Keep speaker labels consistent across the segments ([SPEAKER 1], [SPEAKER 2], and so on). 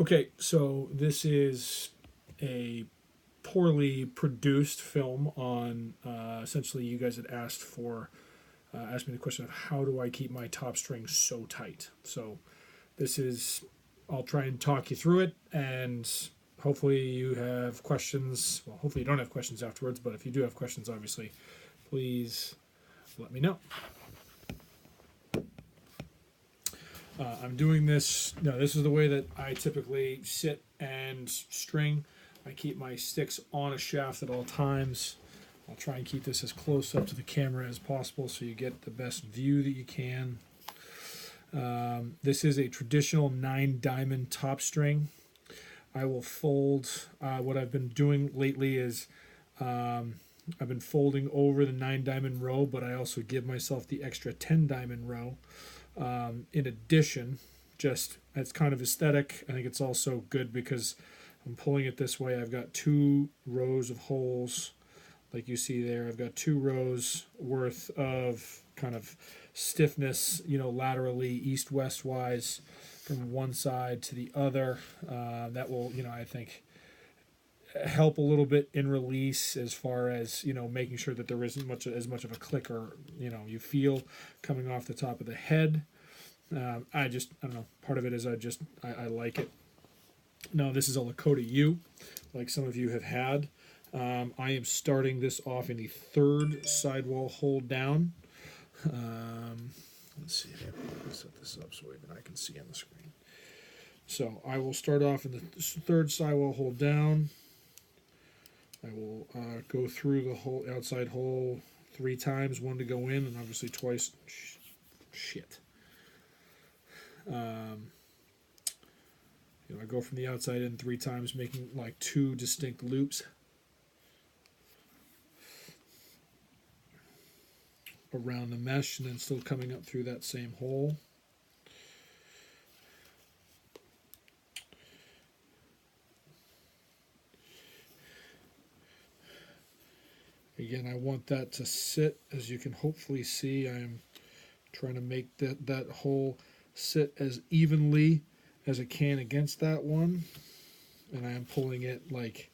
[SPEAKER 1] Okay, so this is a poorly produced film on essentially you guys had asked me the question of how do I keep my top string so tight. So this is I'll try and talk you through it, and hopefully you have questions. Well, hopefully you don't have questions afterwards, but if you do have questions, obviously, please let me know. I'm doing this. No, this is the way that I typically sit and string. I keep my sticks on a shaft at all times. I'll try and keep this as close up to the camera as possible so you get the best view that you can. This is a traditional 9-diamond top string. I will fold. What I've been doing lately is I've been folding over the 9-diamond row, but I also give myself the extra 10-diamond row. In addition, just it's kind of aesthetic. I think it's also good because I'm pulling it this way. I've got 2 rows of holes, like you see there. I've got 2 rows worth of kind of stiffness, laterally, east-west wise, from one side to the other. That will, I think, help a little bit in release as far as making sure that there isn't as much of a click or you feel coming off the top of the head. I don't know, part of it is I like it. Now this is a Lakota U, like some of you have had. I am starting this off in the 3rd sidewall hold down. Let's see if I can set this up so even I can see on the screen. So I will start off in the 3rd sidewall hold down. I will go through the whole outside hole 3 times, 1 to go in, and obviously twice. Shit. I go from the outside in 3 times, making like 2 distinct loops around the mesh, and then still coming up through that same hole. Again, I want that to sit, as you can hopefully see. I am trying to make that hole sit as evenly as it can against that one, and I am pulling it like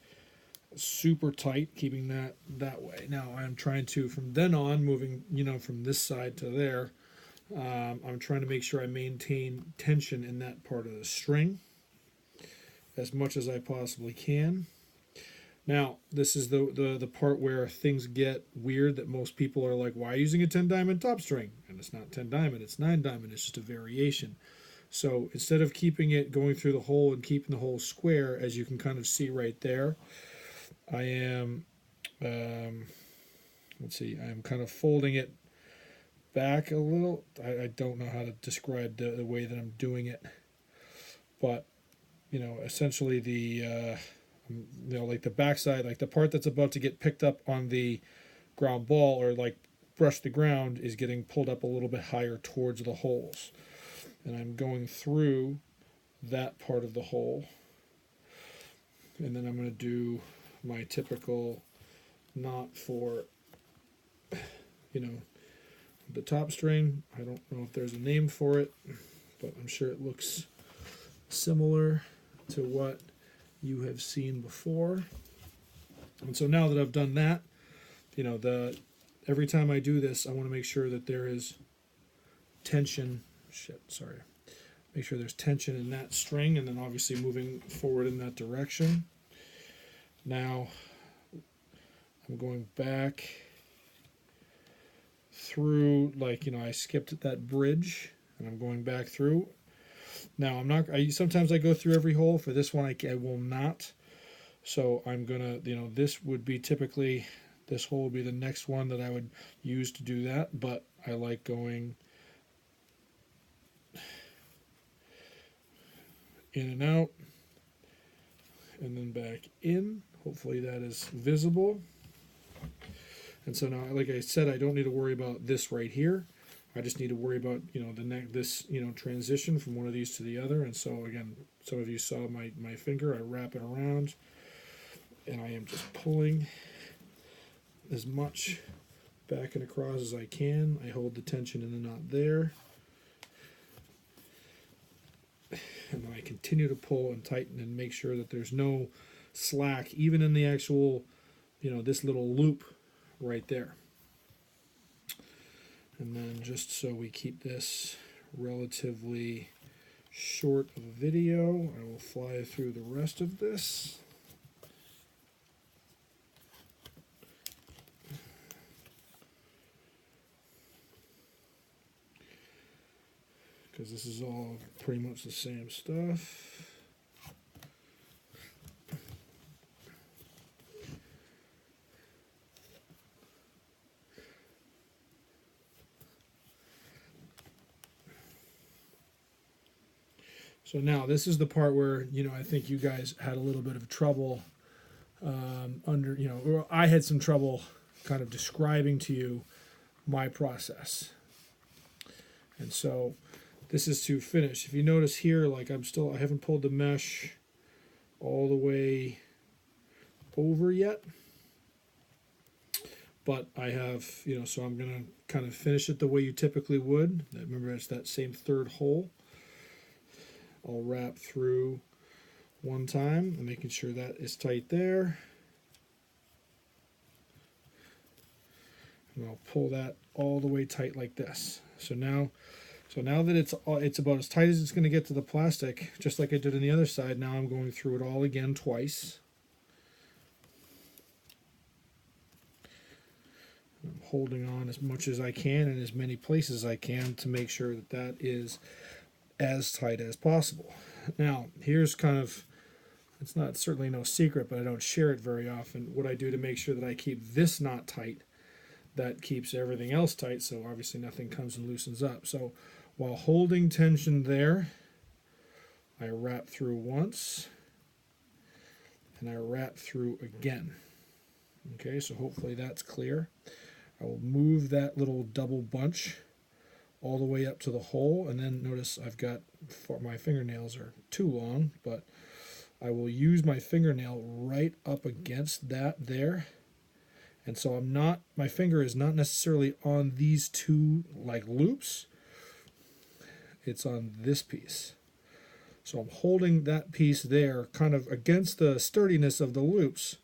[SPEAKER 1] super tight, keeping that way. Now I'm trying to, from then on, moving from this side to there, I'm trying to make sure I maintain tension in that part of the string as much as I possibly can. Now, this is the part where things get weird, that most people are like, why are you using a 10-diamond top string? And it's not 10-diamond, it's 9-diamond, it's just a variation. So instead of keeping it going through the hole and keeping the hole square, as you can kind of see right there, I am, let's see, I'm kind of folding it back a little. I don't know how to describe the way that I'm doing it, but, essentially like the backside, like the part that's about to get picked up on the ground ball or like brush the ground, is getting pulled up a little bit higher towards the holes. And I'm going through that part of the hole. And then I'm going to do my typical knot for, the top string. I don't know if there's a name for it, but I'm sure it looks similar to what you have seen before. And so now that I've done that, every time I do this, I want to make sure that there is tension. Make sure there's tension in that string, and then obviously moving forward in that direction. Now I'm going back through, I skipped that bridge, and I'm going back through. Now sometimes I go through every hole. For this one, I will not. So I'm gonna, this would be typically, this hole would be the next one that I would use to do that. But I like going in and out, and then back in. Hopefully that is visible. And so now, like I said, I don't need to worry about this right here. I just need to worry about, this transition from one of these to the other. And so again, some of you saw my finger. I wrap it around, and I am just pulling as much back and across as I can. I hold the tension in the knot there, and then I continue to pull and tighten and make sure that there's no slack, even in the actual, this little loop right there. And then just so we keep this relatively short of a video, I will fly through the rest of this. Because this is all pretty much the same stuff. So now this is the part where, I think you guys had a little bit of trouble or I had some trouble kind of describing to you my process. And so this is to finish. If you notice here, like I haven't pulled the mesh all the way over yet, but I have, so I'm going to kind of finish it the way you typically would. Remember, it's that same third hole. I'll wrap through one time and making sure that is tight there. And I'll pull that all the way tight like this. So now that it's about as tight as it's going to get to the plastic, just like I did on the other side, now I'm going through it all again twice. I'm holding on as much as I can in as many places as I can to make sure that that is as tight as possible. Now, here's kind of, it's not certainly no secret, but I don't share it very often. What I do to make sure that I keep this knot tight, that keeps everything else tight, so obviously nothing comes and loosens up. So while holding tension there, I wrap through once, and I wrap through again. Okay, so hopefully that's clear. I will move that little double bunch all the way up to the hole, and then notice I've got, my fingernails are too long, but I will use my fingernail right up against that there. And so my finger is not necessarily on these two like loops, it's on this piece. So I'm holding that piece there kind of against the sturdiness of the loops,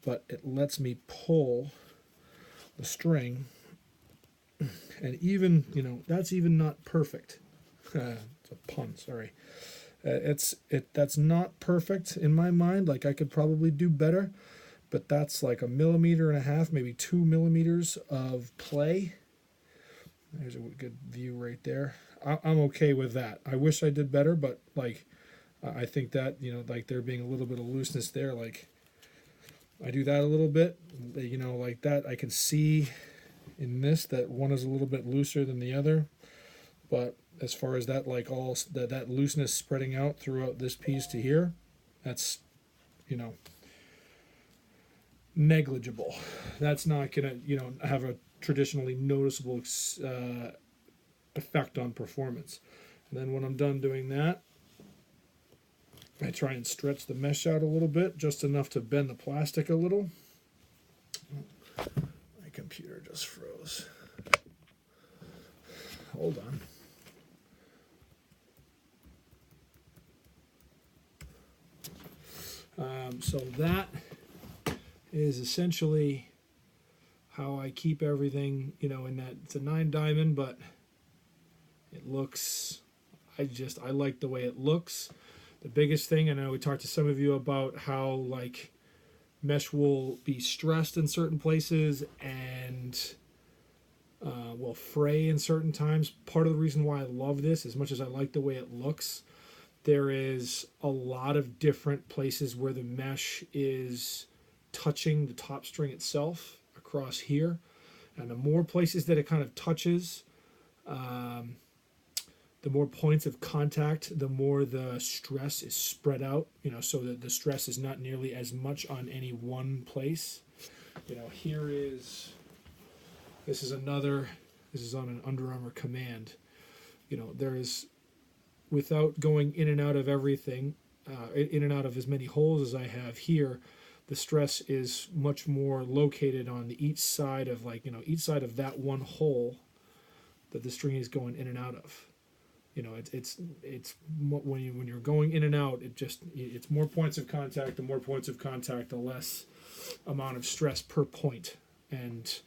[SPEAKER 1] but it lets me pull the string. And even, that's even not perfect. It's a pun, sorry. That's not perfect in my mind. Like, I could probably do better, but that's like 1.5 millimeters, maybe 2 millimeters of play. There's a good view right there. I'm okay with that. I wish I did better, but like, I think that, like there being a little bit of looseness there, like I do that a little bit, like that. I can see in this that one is a little bit looser than the other, but as far as that, like all that looseness spreading out throughout this piece to here, that's negligible. That's not gonna have a traditionally noticeable effect on performance. And then when I'm done doing that, I try and stretch the mesh out a little bit, just enough to bend the plastic a little. My computer just froze. Hold on. So that is essentially how I keep everything, in that it's a 9 diamond, but it looks, I like the way it looks. The biggest thing, I know we talked to some of you about how like mesh will be stressed in certain places and will fray in certain times. Part of the reason why I love this, as much as I like the way it looks, there is a lot of different places where the mesh is touching the top string itself across here, and the more places that it kind of touches, the more points of contact, the more the stress is spread out, so that the stress is not nearly as much on any one place. This is on an Under Armour Command. There is, without going in and out of everything, in and out of as many holes as I have here, the stress is much more located on each side of each side of that one hole that the string is going in and out of. you know, when you're going in and out, it's more points of contact. The more points of contact, the less amount of stress per point, and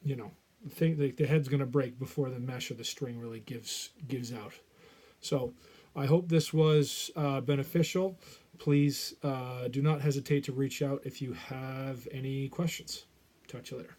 [SPEAKER 1] you know, the head's going to break before the mesh or the string really gives out. So I hope this was beneficial. Please do not hesitate to reach out if you have any questions. Talk to you later.